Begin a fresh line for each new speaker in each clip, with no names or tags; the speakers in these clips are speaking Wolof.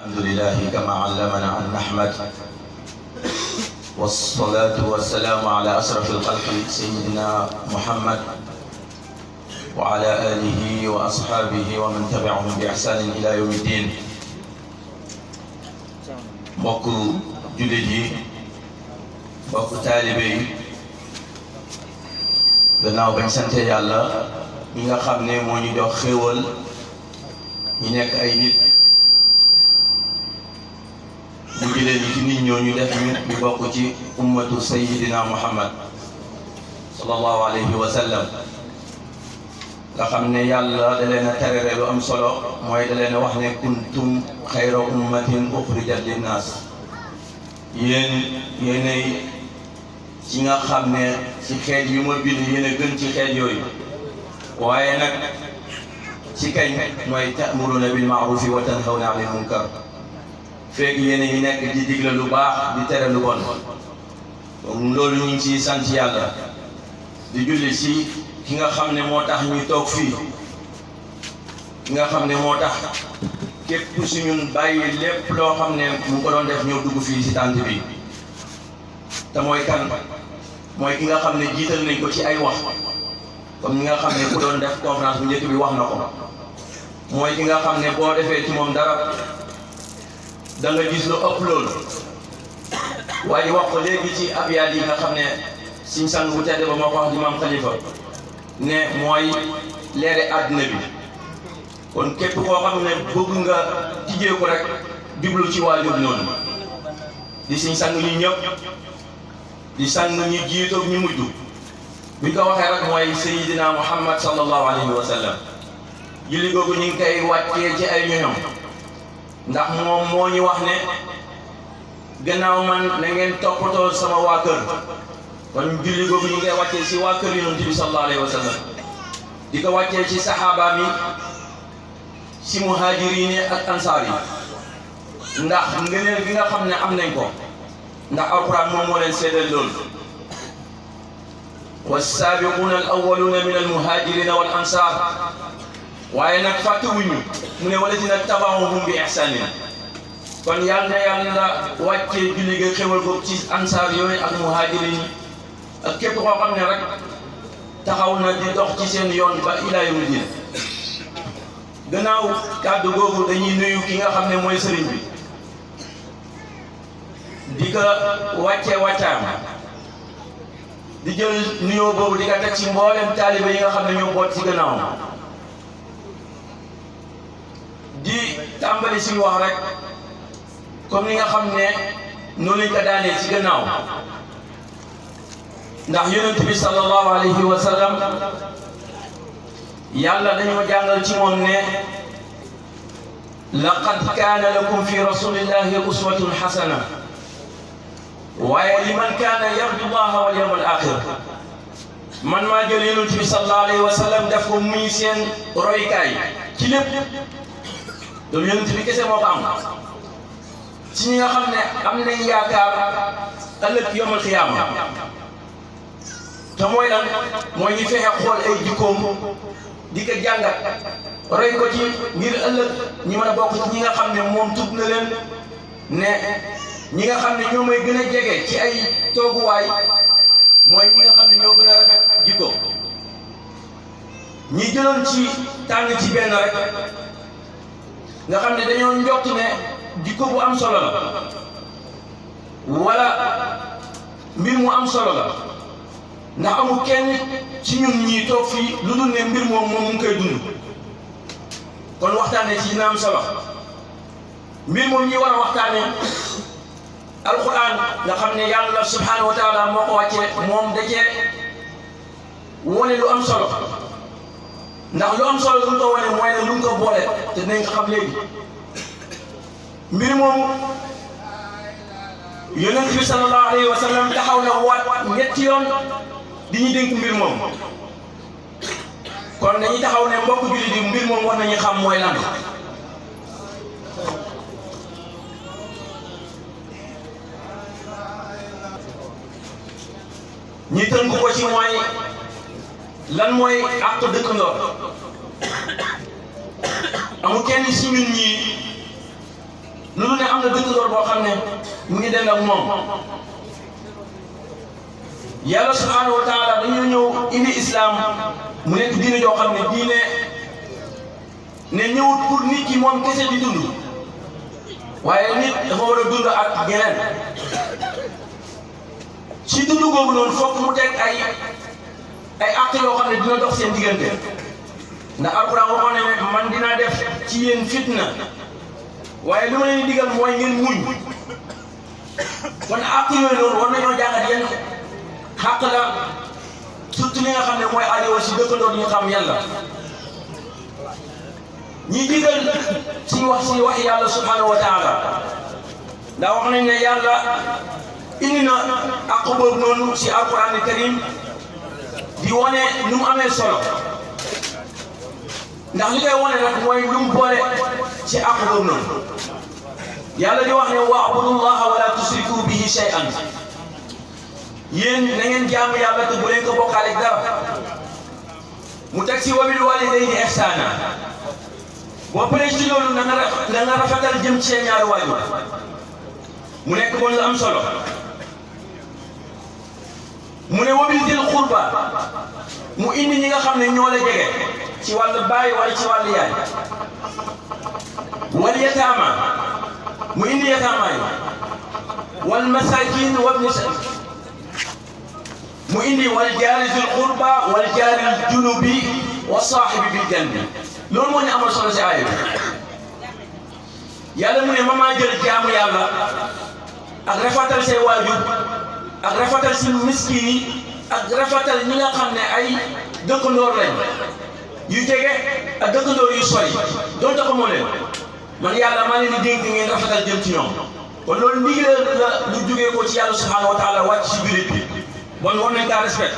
الحمد لله كما علمنا أن نحمد والصلاة والسلام على أشرف الخلق سيدنا محمد وعلى آله وأصحابه ومن تبعهم بإحسان إلى يوم الدين. mbokk jullit yi mbokk taalibe yi gannaaw bañ sante yàlla ñi nga xam ne moo ñu jox xéewal ñu nekk ay nit mu jëlee ñu ci nit ñooñu def ñu bokk ci ummatu sayyidina Muhammad sallallahu alayhi wa sallam nga xam ne yàlla da leen a terere lu am solo mooy da leen a wax ne kuntum xayra ummatin uxrijat linnaas yéenay ci nga xam ne ci xeet yu ma bind yéen a gën ci xeet yooyu waaye nag ci kañ mooy ta'muruna bil ma'rufi wa tanhawna 'anil munkar fekk yéen a ngi nekk di digle lu baax di tere lu bon loolu ñu ngi ciy sant yàlla di julli ci ki nga xam ne moo tax ñu toog fii ki nga xam ne moo tax képp su ñun bàyyi lépp loo xam ne mu ko doon def ñëw dugg fii ci tànt bi te mooy kan mooy ki nga xam ne jiital nañ ko ci ay wax comme ñi nga xam ne ku doon def conférence bu njëkk bi wax na ko mooy ki nga xam ne boo defee ci moom dara da nga gis lu ëpp loolu waaye wax ko léegi ci abyaat yi nga xam ne suñ sang bu tedd ba moo ko wax di Maam Khalifa ne mooy leere àddina bi kon képp koo xam ne bëgg nga tijjee ko rek jublu ci waajur noonu di suñ sang ñu ñëpp di sang ñu jiitoog ñu mujj buñ ko waxee rek mooy Seydina Muhammad sallallahu alayhi wa sallam julli googu ñu ngi koy wàccee ci ay ñoñom ndax moom moo ñu wax ne gannaaw man na ngeen toppatoo sama waa kër kon julli googu ñu ngi koy wàccee ci waa kër Yonent bi sallallahu alayhi wa sallam di ko wàccee ci saxaaba mi ci muhaajiriin ak ansaar yi ndax ngëneel gi nga xam ne am nañ ko ndax alquran moom moo leen seedal loolu wassaabiquuna al awwaluuna min al muhaajiriina wal ansaar waaye nag fàttewuñu mu ne walladiina tabauhum bi ihsaanin kon yal na yàlla wàccee julli ga xewal ko ci ansaar yooyu ak muhaajiriin ak képp koo xam ne rek taxaw na di dox ci seen yoon ba ilaa yawmi diin. gannaaw kàddu googu dañuy nuyu ki nga xam ne mooy sëriñ bi di ko wàccee wàccaam di jël nuyoo boobu di ko teg ci mboolem taalibe yi nga xam ne ñoo boot ci gannaawam di tàmbali suñu wax rek comme ni nga xam ne noonu lañ ko daanee ci gannaaw ndax yonent bi sallallahu alayhi wa sallam yàlla dañoo jàngal ci moom ne laqad kaana lakum fi rasulillahi uswatun hasana waaye liman kaana yarju llaha wal yawmal axir man maa jël yonent bi sallallahu alayhi wa sallam def ko muy seen roykaay ci lépp loolu yonent bi kese moo ko am ci ñi nga xam ne am nañ yaakaar ëllëg yawmal qiyaama te mooy lan mooy ñu fexe xool ay jikkoom di ko jàngat roy ko ci ngir ëllëg ñi mën a bokk ci ñi nga xam ne moom tudd na leen ne ñi nga xam ne ñoo may gën a jege ci ay tooguwaay mooy ñi nga xam ne ñoo gën a rafet jikko ñi jëloon ci tànn ci benn rek nga xam ne dañoo njort ne jikko bu am solo la wala mbir mu am solo la ndax amul kenn ci ñun ñii toog fii lu dul ne mbir moom mu ngi koy dund kon waxtaanee ci dina am solo mbir moom ñi war a waxtaanee alquran nga xam ne yàlla subhanahu wa taala moo ko wàccee moom da cee wone lu am solo ndax lu am solo lu mu ko wone mooy ne lu mu ko boole te dinañ ko xam léegi mbir moomu yonent bi sallallahu alayhi wa sallam taxaw na waat ñetti yoon di ñu dénk mbir moom kon dañuy taxaw ne mbokk jullit yi mbir moom war nañu xam mooy lan ñi tënk ko ci mooy lan mooy àq dëkkandoo amul kenn si ñun ñii lu na dëkkandoor boo xam ne mu ngi den ak moom yàlla subhanahu wa taala dañoo ñëw indi islam mu nekk diine joo xam ne diine ne ñëwut pour nit ki moom kese di dund waaye nit dafa war a dund ak ñeneen ci dund googu noonu fokk mu teg ay actes yoo xam ne dina dox seen diggante ndax alquran waxoon ne man dinaa def ci yéen fitna waaye li ma leen di digal mooy ngeen muñ kon actes yooyu noonu war nañoo jàngat yéen xàq la surtout li nga xam ne mooy aajo si dëkkandoor ñu xam yàlla ñi digal ci wax yàlla subhanahu wa taala ndax wax nañ ne yàlla indi na àq boobu noonu si alquran karim di wane nu mu amee solo ndax li koy wane nag mooy lu mu boole ci àq boobu noonu yàlla di wax ne wa'budullaha wala tusriku bihi shay'an yéen na ngeen jaamu yàlla te bu leen ko bokkaale ak dara mu teg si wa bil walidayni ihsana boo paree ci loolu na nga rafetal jëm ci seen ñaari waajur mu nekk bon lu am solo mu ne wa bil dil qurba mu indi ñi nga xam ne ñoo la jege ci wàllu baay wala ci wàllu yaay wal yataama mu indi yataama yi wal masakin wabni mu indi wal jaari dil qurba wal jaari junubi wa saahibi bil janbi loolu moo ñu amal solo si aaya bi yàlla mu ne mama jël jaamu yàlla ak rafetal say waajur ak rafetal si miskin yi ak rafetal ñi nga xam ne ay dëkkandoor lañ yu jege ak dëkkandoor yu sori doon tax moo leen man yàlla maa leen di dénk ngeen rafetal jëm ci ñoom kon loolu ndigal la lu jógee ko ci yàlla subhanahu wa taala wàcc si biir bi bon war nañ kaa respect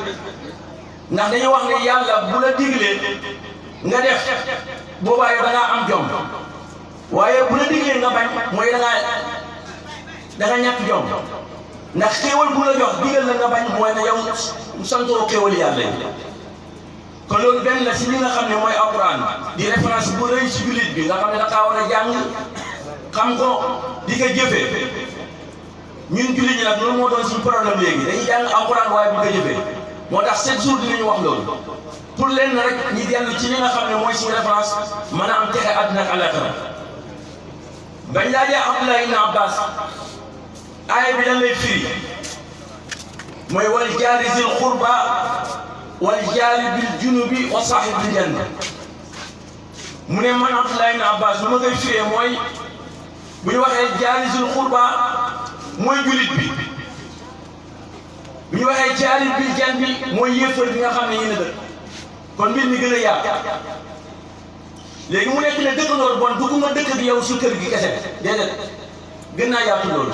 ndax dañuy wax ne yàlla bu la diglee nga def boobaa yow da ngaa am jom waaye bu la diglee nga bañ mooy da nga ñàkk jom ndax xéewal bu la jox digal la nga bañ mooy ne yow santoo xéewal yàlla yi kon loolu benn la si li nga xam ne mooy alquran di référence bu rëy si jullit bi nga xam ne da kaa war a jàng xam ko di ko jëfee ñun jullit ñi nag loolu moo doon suñu problème léegi dañuy jàng alquran waaye bu ko jëfee moo tax 7 jours dinañu wax loolu pour leen rek ñi dellu ci li nga xam ne mooy suñu référence mën a am texe àddina ak àllaaxira bañ laajee Abdullah ibn Abbas aaya bi lan lay firi mooy wal jaari zil qurba wal jaari bil junubi wa saahibi bil janbi mu ne man Abdullah ibn Abbas lu ma koy firee mooy bu ñu waxee jaari zil qurba mooy julit bi bu ñu waxee jaari bil janbi mooy yéefar bi nga xam ne yéen a dëkk kon mbir mi gën a yaatu léegi mu nekk ne dëkkandoor bon dugg nga dëkk bi yow si kër gi kese déedéet gën naa yaatu loolu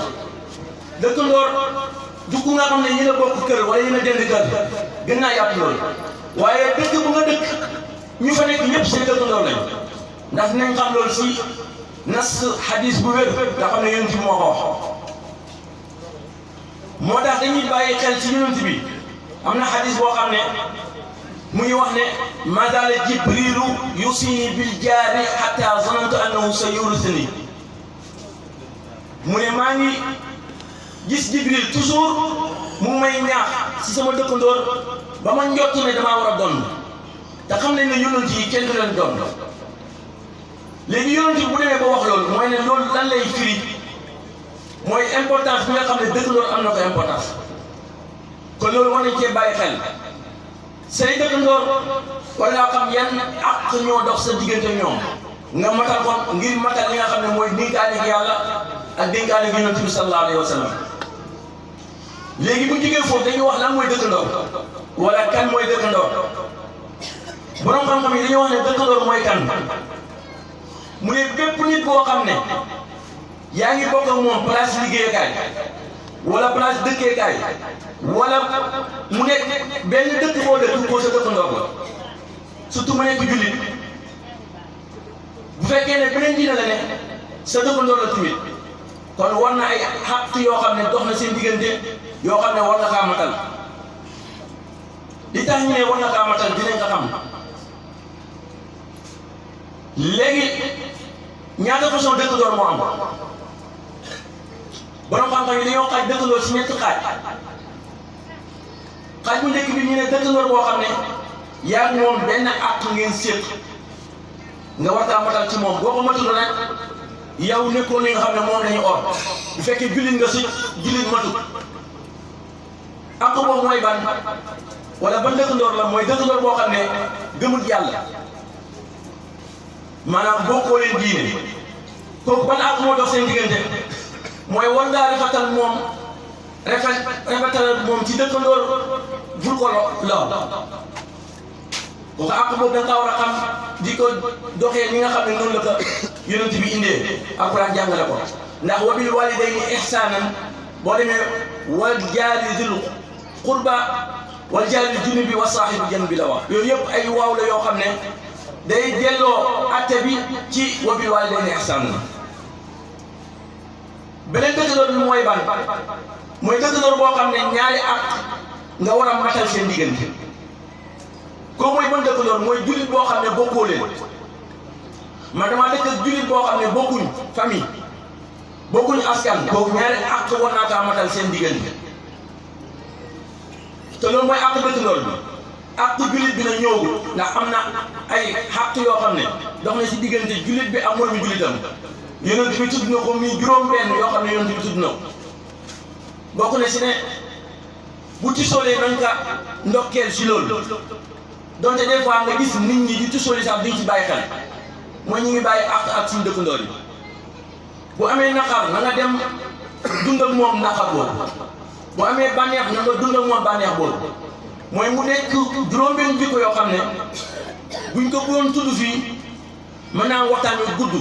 dëkkandoor dugg nga xam ne yéen a bokk kër wala yéen a dend kër gën naa yaatu loolu waaye dëkk bu nga dëkk ñu fa nekk ñëpp seen dëkkandoor lañ ndax dinañ xam loolu si nas hadis bu wér nga xam ne yonent bi moo ko wax moo tax dañuy bàyyi xel ci yonent bi am na hadis boo xam ne mu ngi wax ne ma zaala jibrilu yusini bil jaari hatta zanantu annahu sayurisuni mu ne maa ngi gis jibril toujours mu may ñaax si sama dëkkandoor ba ma njott ne damaa war a doon te xam nañ ne yonent yi kenn du leen doon léegi yonent yi bu demee ba wax loolu mooy ne loolu lan lay firi mooy importance bi nga xam ne dëkkandoor am na ko importance kon loolu war nañ cee bàyyi xel say dëkkandoor war ngaa xam yan ak ñoo dox sa diggante ñoom nga matal ko ngir matal li nga xam ne mooy dénkaane gi yàlla ak dénkaane gi yonent bi sallallahu alayhi wa sallam léegi bu jógee foofu dañuy wax lan mooy dëkkandoor wala kan mooy dëkkandoor borom xam-xam yi dañuy wax ne dëkkandoor mooy kan mu ne bépp nit boo xam ne yaa ngi bokk ak moom place liggéeyukaay wala place dëkkeekaay wala mu nekk benn dëkk boo dëkk ko sa dëkkandoor la surtout mu nekk jullit bu fekkee ne beneen diine la ne sa dëkkandoor la tamit kon war na ay xàq yoo xam ne dox na seen diggante yoo xam ne war na kaa matal li tax ñu ne war na kaa matal dinañ ko xam léegi ñaata façon dëkkandoor moo am borom xam-xam yi dañoo xaaj dëkkandoo si ñetti xaaj bu njëkk bi ñu ne dëkkandoo boo xam ne yaa ngi moom benn àq ngeen séq nga war kaa matal ci moom boo ko matul rek yow nekkoon li nga xam ne moom lañu or bu fekkee jullit nga si jullit matut àq boobu mooy ban wala ban dëkkandoor la mooy dëkkandoor boo xam ne gëmul yàlla maanaam bokkoo leen diine kooku ban àq moo dox seen diggante mooy war ngaa rafetal moom rafetal moom ci dëkkandoor bul ko lool kooku àq boobu da nga war a xam di ko doxee ni nga xam ne noonu la ko yonent bi indee alquran jàngale ko ndax wa bil walidayni ihsanan boo demee wal jaari dil qurba wal jaari junubi wa saahibi janbi la wax yooyu yëpp ay waaw la yoo xam ne day delloo atte bi ci wa bil walidayni ihsanan beneen dëkkandoor bi mooy ban mooy dëkkandoor boo xam ne ñaari àq nga war a matal seen diggante kooku mooy ban dëkkandoor mooy jullit boo xam ne bokkoo leen man damaa dëkk ak jullit boo xam ne bokkuñ famille bokkuñ askan kooku ñaari àq war naa kaa matal seen diggante te loolu mooy àq dëkkandoor bi àq jullit bi na ñëwul ndax am na ay àq yoo xam ne dox na si diggante jullit bi ak moromu jullitam yonent bi tudd na ko muy juróom-benn yoo xam ne yonent bi tudd na ko bokk na si ne bu tisoolee nañ ka ndokkeel si loolu donte des fois nga gis nit ñi di tisooli sax duñ ci bàyyi xel mooy ñu ngi bàyyi ak suñu dëkkandoor yi bu amee naqar na nga dem dund ak moom naqar boobu bu amee bànneex na nga dund ak moom bànneex boobu mooy mu nekk juróom-benn jikko yoo xam ne buñ ko doon tudd fii mën naa waxtaan wi gudd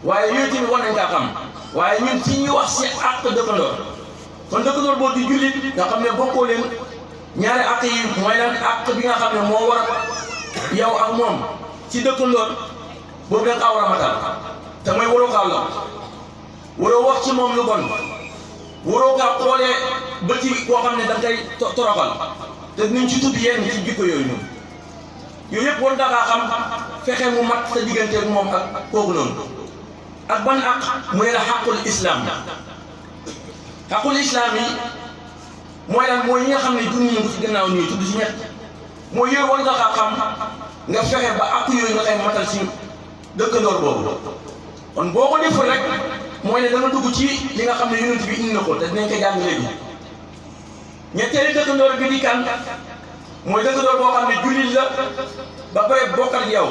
waaye yooyu tamit war nañ kaa xam waaye ñun ci ñuy wax si àq dëkkandoor kon dëkkandoor boobu di jullit nga xam ne bokkoo leen ñaari àq yi mooy lan àq bi nga xam ne moo war a yow ak moom ci dëkkandoor boobu da nga kaa war a matal te mooy waroo kaa lor waroo wax ci moom lu bon waroo kaa xoolee ba ci koo xam ne da nga koy toroxal te dinañ ci tudd yenn ci jikko yooyu noonu yooyu yëpp war nga kaa xam fexe mu mat sa diggante ak moom ak kooku noonu ak ban àq mooy la xaqul islam xaqul islam yi mooy lan mooy yi nga xam ne dund nañ ko ci gannaaw nii tudd si ñett mooy yooyu war nga kaa xam nga fexe ba àq yooyu nga koy matal si dëkkandoor boobu kon boo ko deful rek mooy ne dama dugg ci li nga xam ne yonent bi indi na ko te dinañ ko jàng léegi ñetteeli dëkkandoor bi di kan mooy dëkkandoor boo xam ne jullit la ba pare bokk ak yow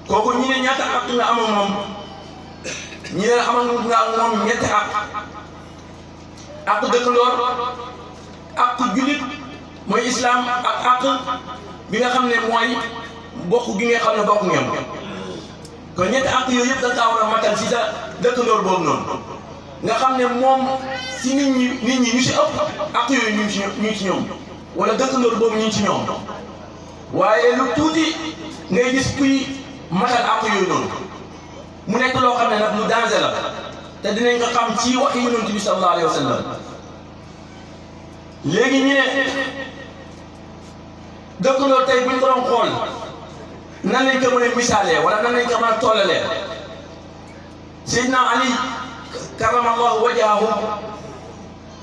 kooku ñi ne ñaata àq nga amoon moom ñi ne amoon nga moom ñetti àq dëkkandoor àq jullit mooy islam ak àq bi nga xam ne mooy bokk gi nga xam ne bokk ngeen kon ñetti àq yooyu yëpp da nga kaa war a matal si sa dëkkandoor boobu noonu nga xam ne moom si nit ñi ñu si ëpp àq yooyu ñu ngi ci ñoom wala dëkkandoor boobu ñu ngi ci ñoom waaye lu tuuti ngay gis kuy matal àq yooyu noonu mu nekk loo xam ne nag lu danger la te dinañ ko xam ci wax yonent bi sallallahu alayhi wa sallam léegi ñu ne dëkkandoor tey buñ ko doon xool nan lañ ko mën a misaalee wala nan lañ ko mën a tollalee Seydina Ali karamallahu wajhahu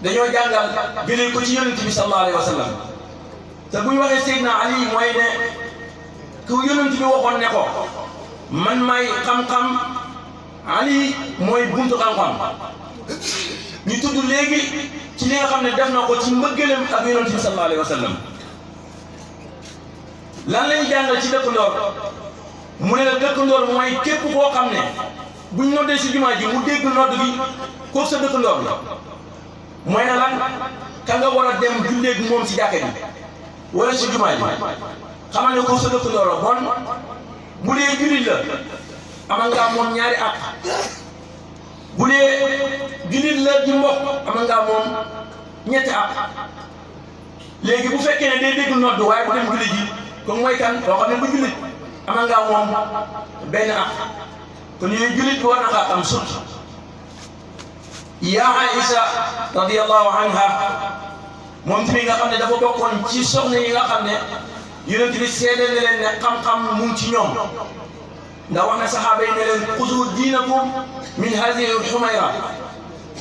dañoo jàngal jëlee ko ci yonent bi sallallahu alayhi wa sallam te bu ñu waxee Seydina Ali mooy ne ku yonent bi waxoon ne ko man may xam-xam Ali mooy buntu xam-xam ñu tudd léegi ci li nga xam ne def na ko ci mbëggeelam ak yonent bi sallallahu alayhi wa sallam lan lañu jàngal ci dëkkandoor mu ne la dëkkandoor mooy képp koo xam ne buñ noddee si jumaa ji mu dégg nodd gi kooku sa dëkkandoor la mooy na lan ka nga war a dem julleeg moom si jàkka ji wala si jumaa ji xamal ne kooku sa dëkkandoor la bon bu dee jullit la amal ngaa moom ñaari at bu dee jullit la di mbokk amal ngaa moom ñetti at léegi bu fekkee ne day dégg nodd waaye bu dem julli ji kon mooy kan boo xam ne bu jullit amal ngaa moom benn at kon yooyu jullit bi war na kaa xam sut yaa Aïcha radiyallahu anha moom tamit nga xam ne dafa bokkoon ci soxna yi nga xam ne yonent bi seede ne leen ne xam-xam mu ngi ci ñoom ndax wax na saxaaba yi ne leen xuzu diinakum min hadihi al-humayra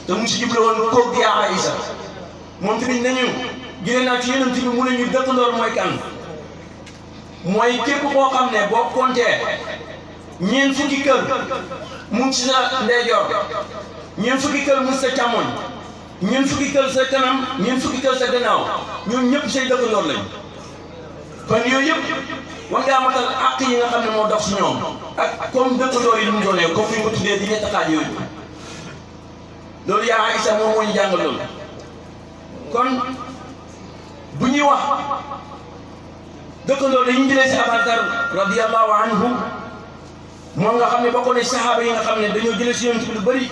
te mu si jublu woon koog di Aïsa moom tamit nañu gine naa ci yonent bi mu ne ñu dëkkandoor mooy kan mooy képp koo xam ne boo compter ñeent fukki kër mu ngi ci sa ndeyjoor ñeent fukki kër mu ngi sa càmmoñ ñeent fukki kër sa kanam ñeent fukki kër sa gannaaw ñoom ñëpp say dëkkandoor lañ kon yooyu yëpp war ngaa matal àq yi nga xam ne moo dox si ñoom ak comme dëkkandoor yi lu mu doonee comme fi nga ko tuddee di ñetti xaaj yooyu loolu yaa Aïsa moom moo ñu jàngal loolu kon bu ñuy wax dëkkandoor dañuy jëlee si Abu Dar radiyallahu anhu moom nga xam ne bokk na saxaaba yi nga xam ne dañoo jëlee si yonent bi lu bëri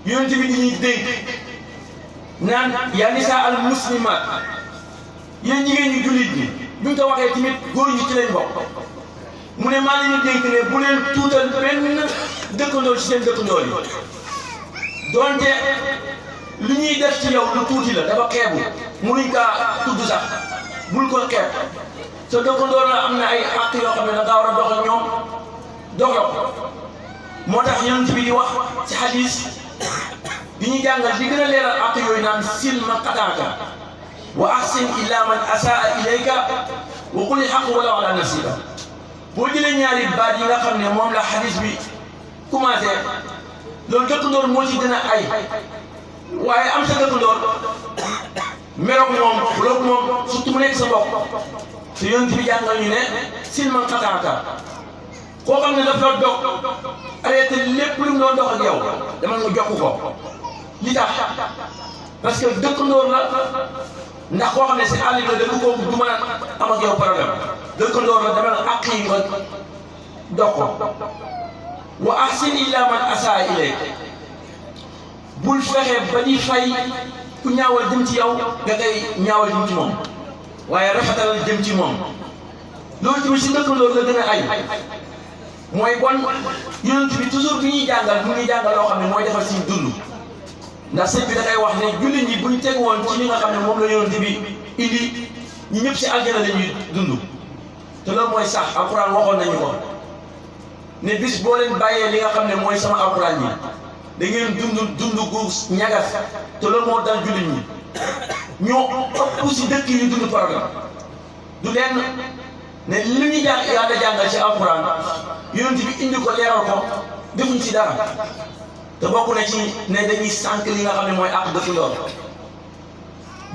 yonent bi di ñuy dénk naan yaa nisaa al muslimaat yéen jigéen ñi jullit ñi buñ ko waxee tamit góor ñi ci lañ bokk mu ne maa leen dénk ne bu leen tuutal benn dëkkandoor ci seen dëkkandoor yi donte lu ñuy def ci yow lu tuuti la dafa xeebu munuñ kaa tudd sax bul ko xeeb sa dëkkandoor la am na ay àq yoo xam ne da ngaa war a dox ak ñoom doxal ko moo tax yonent bi di wax ci hadis di ñu jàngal di gën a leeral àq yooyu naan sil man qataaka wa ahsin illa man asaa ilayka wa qul haqq walaw ala nafsika boo jëlee ñaari baat yi nga xam ne moom la hadis bi commencé loolu dëkkandoor moo ci gën a ay waaye am sa dëkkandoor meroog moom loolu moom surtout mu nekk sa bopp te yonent bi jàngal ñu ne sil man qataaka koo xam ne daf la dog arrêté lépp lu mu doon dox ak yow dama nga jokk ko li tax parce que dëkkandoor la ndax koo xam ne si àll bi la dëkk kooku du mën a am ak yow problème dëkkandoor la dama àq yi nga dox ko wa ahsin illa man asaa ilayk bul fexe ba ñuy fay ku ñaawal jëm ci yow nga koy ñaawal jëm ci moom waaye rafetalal jëm ci moom loolu tamit si dëkkandoor la gën a ay mooy bon yonent bi toujours bi ñuy jàngal bu ñuy jàngal loo xam ne mooy defal suñu dund ndax sëñ bi da koy wax ne jullit ñi buñ teg woon ci li nga xam ne moom la yonent bi indi ñi ñëpp si aljana la ñuy dund te loolu mooy sax alquran waxoon nañu ko ne bis boo leen bàyyee li nga xam ne mooy sama alquran yi da ngeen dund gu ñagas te loolu moo dal jullit ñi ñoo ëpp si dëkk yi dund problème du leen ne li ñu jàng yàlla jàngal ci alquran yonent bi indi ko leeral ko defuñ ci dara te bokk na ci ne dañuy sànq li nga xam ne mooy àq dëkkandoor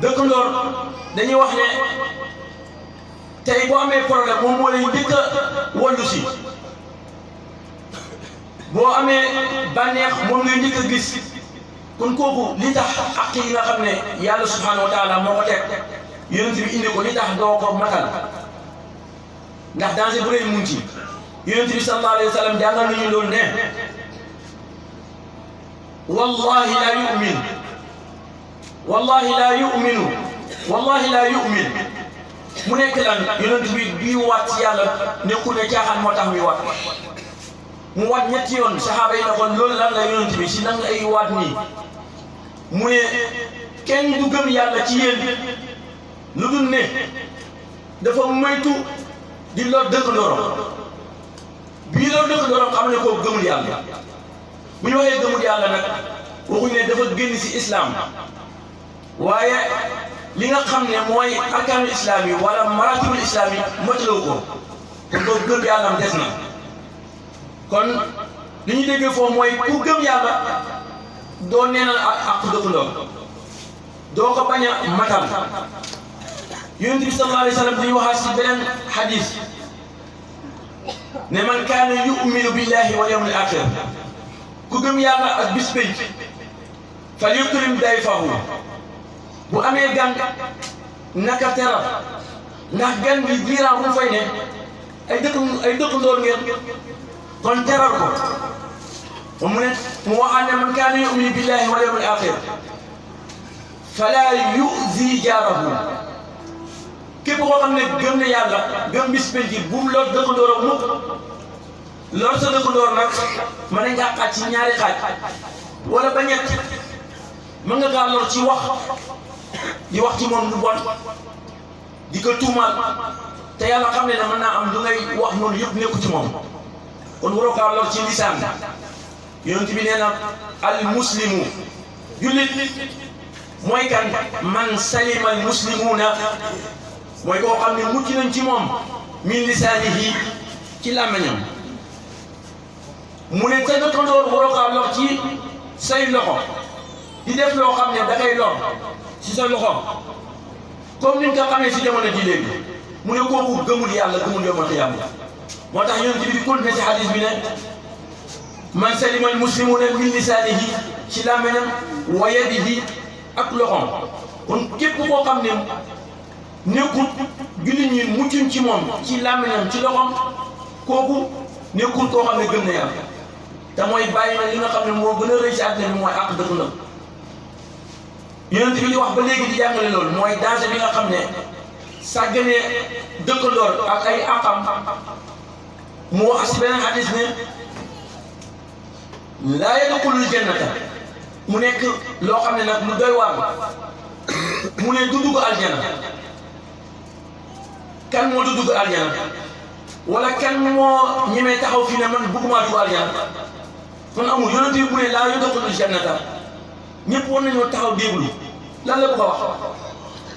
dëkkandoor dañuy wax ne tey boo amee problème moom moo lay njëkk a wallu si boo amee bànneex moom ngay njëkk a gis kon kooku li tax àq yi nga xam ne yàlla subhanahu wa taala moo ko teg yonent bi indi ko li tax doo ko matal ndax danger bu rëy mun ci yonent bi sallallahu alayhi wa sallam jàngal nañu loolu ne wallahi la yu'min wallahi la yu'minu wallahi la yu'min mu nekk lan yonent bi bii waat ci yàlla nekkul ne caaxaan moo tax muy waat mu waat ñetti yoon saxaaba yi ne kon loolu lan la yonent bi si nan ay waat nii mu ne kenn du gëm yàlla ci yéen lu dul ne dafa moytu di lor dëkkandooram bii lor dëkkandooram xam ne koo gëmul yàlla bu ñu waxee gëmul yàlla nag waxuñ ne dafa génn si islam waaye li nga xam ne mooy arkaanul islam yi wala maratibul islam yi motalaw ko kon koo gëm yàlla am des na kon li ñu déggee foofu mooy ku gëm yàlla doo neenal ak dëkkandoor doo ko bañ a matal yonent bi sallallahu alayhi wa sallam dañuy waxaat si beneen xadis ne man kaana yuminu billahi wal yawmil axir ku gëm yàlla ak bis pénc fal yukrim dayfahu bu amee gan naka teral ndax gan bi jiiraan bu fay ne ay dëkkandoor ngeen kon teral ko mu ne mu waxaat ne man kaana yuminu billahi wal yawmil axir fala yuzi jaarahu képp koo xam ne gëm ne yàlla gëm bis pénc bu mu lor dëkkandooram mukk lor sa dëkkandoor nag mën nañ ngaa xaaj ci ñaari xaaj wala ba ñett mën nga kaa lor ci wax di wax ci moom lu bon di ko tuumaal te yàlla xam ne mën naa am lu ngay wax noonu yëpp nekku ci moom kon waroo kaa lor ci lisaan yonent bi nee na al muslimu jullit mooy kan man salima al muslimuuna mooy koo xam ne mucc nañ ci moom min lisaanihi ci làmmiñam mu ne sa dëkkandoor waroo kaa lor ci say loxo di def loo xam ne da koy lor ci sa loxo comme ni nga ko xamee si jamono ji léegi mu ne kooku gëmul yàlla gëmul yawmal qiyaama moo tax yonent bi di continué si hadis bi ne man salima al muslimuuna min lisaanihi ci làmmiñam wa yadihi ak loxoom kon képp koo xam ne nekkul jullit ñi muccuñ ci moom ci làmmiñam ci loxoom kooku nekkul koo xam ne gëm na yàlla te mooy bàyyi na li nga xam ne moo gën a rëy ci àddina bi mooy àq dëkkandoo yonent bi di wax ba léegi di jàngale loolu mooy danger bi nga xam ne sàgganee dëkkandoor ak ay àqam mu wax si beneen hadis ne laa yadxulul jannata mu nekk loo xam ne nag lu doy waar mu ne du dugg aljana kan moo du dugg aljana wala kan moo ñemee taxaw fii ne man bëgguma dugg aljana kon amul yonent bi mu ne laa yadxulul jannata ñëpp war nañoo taxaw déglu lan la bëgg a wax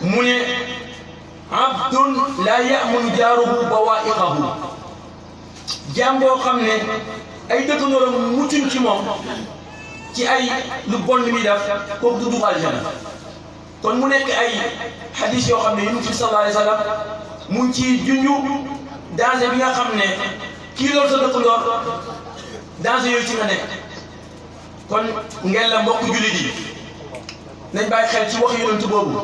mu ne abdun laa ya'munu jaaruhu bawaa'iqahu jaam boo xam ne ay dëkkandooram muccuñ ci moom ci ay lu bon li muy def kooku du dugg aljana kon mu nekk ay hadis yoo xam ne yonent bi sallallahu alayhi wa sallam mu ngi ci junju danger bi nga xam ne kii loolu sa dëkkandoor danger yooyu ci nga nekk kon ngeen la mbokk jullit yi nañ bàyyi xel ci wax yonent boobu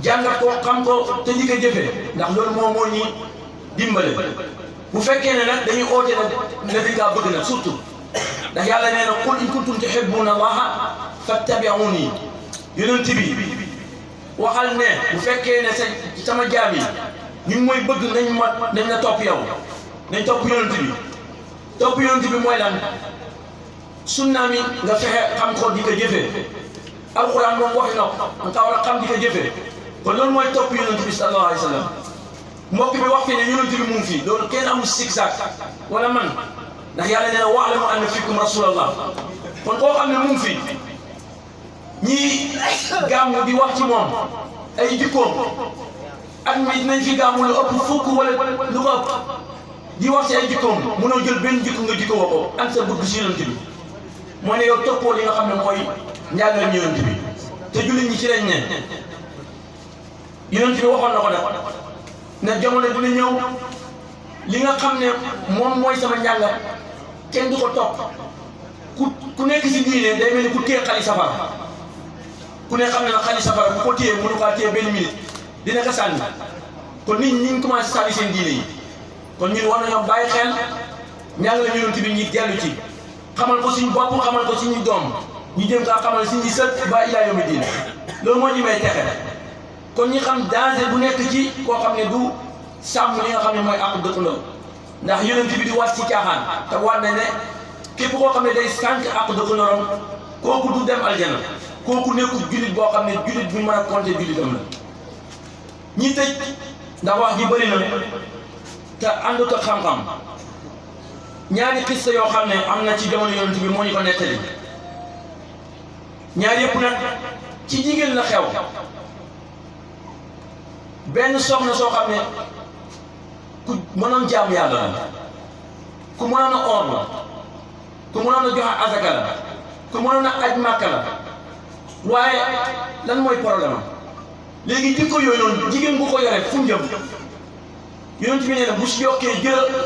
jàngat ko xam ko te di ko jëfee ndax loolu moo ñi dimbale bu fekkee ne nag dañuy oote ne dañ kaa bëgg nag surtout ndax yàlla nee na qul in kuntum tuhibbuuna Allaha fattabi'uuni yonent bi waxal ne bu fekkee ne sama jaam yi ñu ngi mooy bëgg nañ la topp yow nañ topp yonent bi topp yonent bi mooy lan sunna mi nga fexe xam ko di ko jëfee alxuraan moom waxi na ko nga war a xam di ko jëfee kon loolu mooy topp yonent bi sallallahu alayhi wa sallam mbokk bi wax fi ne yonent bi mu ngi fii loolu kenn amul sikk-sàkk wala man ndax yàlla nee na wa'lamu anna fiikum rasulallah kon koo xam ne mu ngi fii ñii gàmmu di wax ci moom ay jikkoom at mi dinañ fi gàmmu lu ëpp fukk wala lu ko ëpp di wax ci ay jikkoom mënoo jël benn jikko nga jikko ko an sa bëgg si yonent bi moo ne yow toppoo li nga xam ne mooy njàngal yonent bi te jullit ñi ci lañ ne yonent bi waxoon na ko nag ne jamono dina ñëw li nga xam ne moom mooy sama njàngal kenn du ko topp ku nekk si diine day mel ni ku téye xali safara ku ne xam ne nag xali safara bu ko téye mënu kaa téye benn minute dina ko sànni kon nit ñi ñu ngi commencé sànni seen diine yi kon ñun war nañoo bàyyi xel njàngale yonent bi ñi dellu ci xamal ko suñu bopp xamal ko suñu doom ñu jëm kaa xamal suñu sët ba ilaa yawmi diin loolu moo ñu may texe kon ñi xam danger bu nekk ci koo xam ne du sàmm li nga xam ne mooy àqu dëkkandoo ndax yonent bi di waat ci caaxaan te waat na ne képp koo xam ne day sànq àqu dëkkandooram kooku du dem aljana kooku nekkul jullit boo xam ne jullit bu mën a compter jullitam la ñi tëj ndax wax ji bëri na te àndut ak xam-xam ñaari xista yoo xam ne am na ci jamono yonent bi moo ñu ko nettali ñaar yëpp nag ci jigéen la xew benn soxna soo xam ne ku mënoon jaamu yàlla la ku mënoon a oor la ku mënoon a joxe azaka la ku mënoon a aj màkka la waaye lan mooy problème am léegi jikko yooyu noonu jigéen bu ko yore fu mu jëm yonent bi nee na bu si yokkee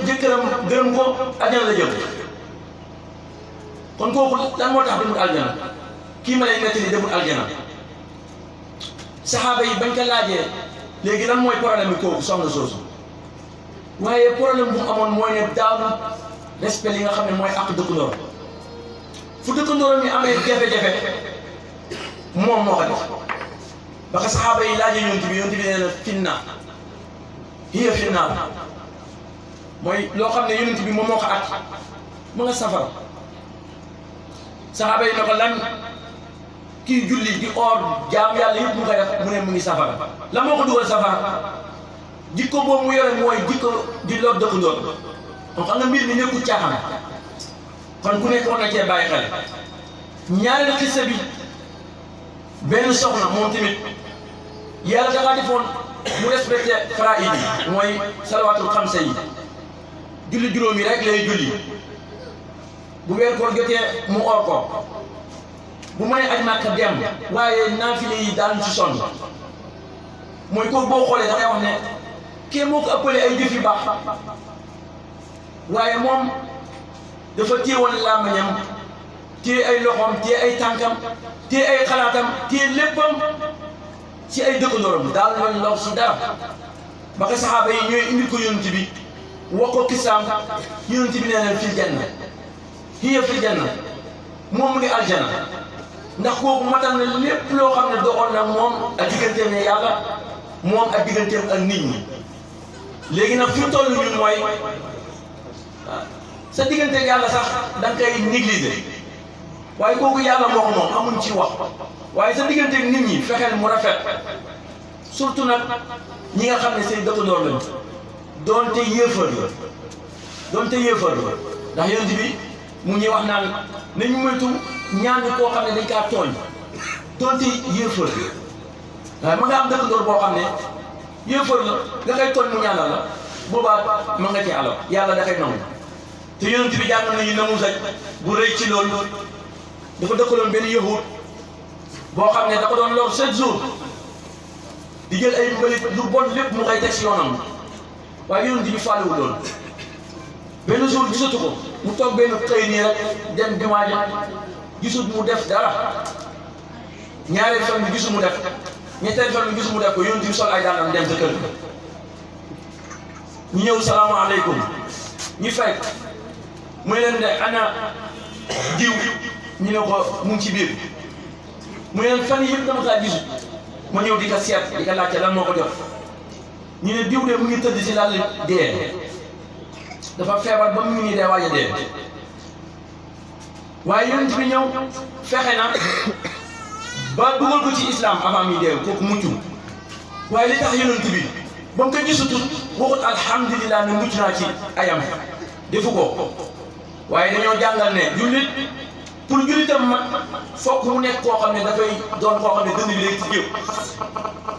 jëkkëram gërëm ko aljana la jëm kon kooku lan moo tax demul aljana kii ma lay nettali demul aljana saxaaba yi bañ ko laajee léegi lan mooy problème bi kooku soxna soosu waaye problème bu mu amoon mooy ne daawul respect li nga xam ne mooy àq dëkkandoor fu dëkkandooram yi amee jafe-jafe moom moo ko def ba ko saxaaba yi laajee yonent bi nee na finna hiya finnaar mooy loo xam ne yonent bi moom moo ko at mu nga safara saxaaba yi ne ko lan kii julli di or jaam yàlla yëpp mu koy def mu ne mu ngi safara la moo ko dugal safara jikko boobu mu yore mooy jikko di lor dëkkandoor kon xam nga mbir mi nekkul caaxaan kon ku nekk war na cee bàyyi xel. ñaareelu xissa bi benn soxna moom tamit yàlla dafa defoon mu respecté faraid yi mooy salawaatul xamsa yi julli juróom yi rek lay julli bu weer koor jotee mu or ko bu mënee aj Màkka dem waaye naafile yi daal ci sonn mooy ko boo xoolee dangay wax ne kii moo ko ëppale ay jëf yu baax waaye moom dafa téewoon làmmiñam téye ay loxoom téye ay tànkam téye ay xalaatam téye léppam ci ay dëkkandooram daal leen lor si dara ba ko saxaaba yi ñooy indil ko yonent bi wax ko kisaam yonent bi nee leen fil janna hiya fil janna moom mu ngi aljana ndax kooku matal na lépp loo xam ne doxoon na moom ak digganteem ne yàlla moom ak digganteem ak nit ñi léegi nag fi mu toll ñun mooy sa diggante yàlla sax da nga koy négliger waaye kooku yàlla moo ko moom amuñ ci wax waaye sa diggante nit ñi fexeel mu rafet surtout nag ñi nga xam ne say dëkkandoor lañ doonte yéefar la ndax yonent bi mu ñuy wax naan nañu moytu ñaan koo xam ne dañ kaa tooñ doonte yéefar la waaye ma nga am dëkkandoor boo xam ne yéefar la nga koy tooñ mu ñaanal la boobaa ma nga ci àll yàlla da koy nangu te yonent bi jàng nañu namusaj bu rëy ci loolu dafa dëkkaloon benn yahud boo xam ne da ko doon lor 7 jours di jël ay mbalit lu bon lépp mu koy teg si yoonam waaye yonent bi faalewu loolu benn jour gisatu ko mu toog benn xëy nii rek dem jumaa ja gisut mu def dara ñaareel fan bi gisu mu def ñetteel fan bi gisu mu def ko yonent bi sol ay dàllam dem sa kër ñu ñëw salaamaaleykum ñu fekk mu ne leen de ana diw ñu ne ko mu ngi ci biir mu ne leen fan yëpp dama kaa gisu ma ñëw di ko seet di ko laajte lan moo ko jot ñu ne diw de mu ngi tëdd si lal dee dafa feebar ba mu ngi nii dee waaj a dee waaye yonent bi ñëw fexe na ba dugal ko ci islam avant mi dee kooku muccul waaye li tax yonent bi ba mu ko gisutut waxut alhamdulilah ne mucc naa ci ayam defu ko waaye dañoo jàngal ne jullit pour jullitam mag fokk mu nekk koo xam ne dafay doon koo xam ne dënd bi léegi ci jëw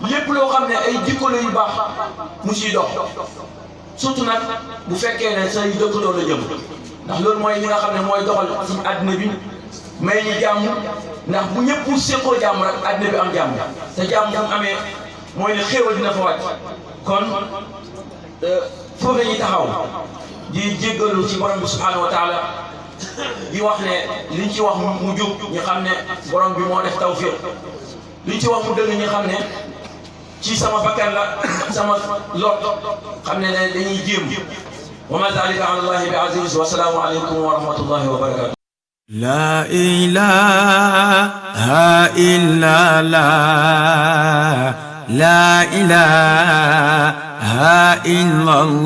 lépp loo xam ne ay jikko la yu baax mu siy dox surtout nag bu fekkee ne say dëkkandoo la jëm ndax loolu mooy li nga xam ne mooy doxal ci àddina bi may ñu jàmm ndax bu ñëpp séqoo jàmm rek àddina bi am jàmm te jàmm bu amee mooy ne xéewal dina fa wàcc kon foofu la ñuy taxaw di jéggalu ci borom bi subhanahu wa taala di wax ne liñ ci wax mu jub ñu xam ne borom bi moo def tawfiq liñ ci wax mu dëgg ñu xam ne ci sama bakkan la sama lot xam ne dañuy jéem wa ma zalika ala allahi bi aziz wa salaamu aleykum wa rahmatullahi wa barakatuh
لا إله إلا الله لا إله إلا الله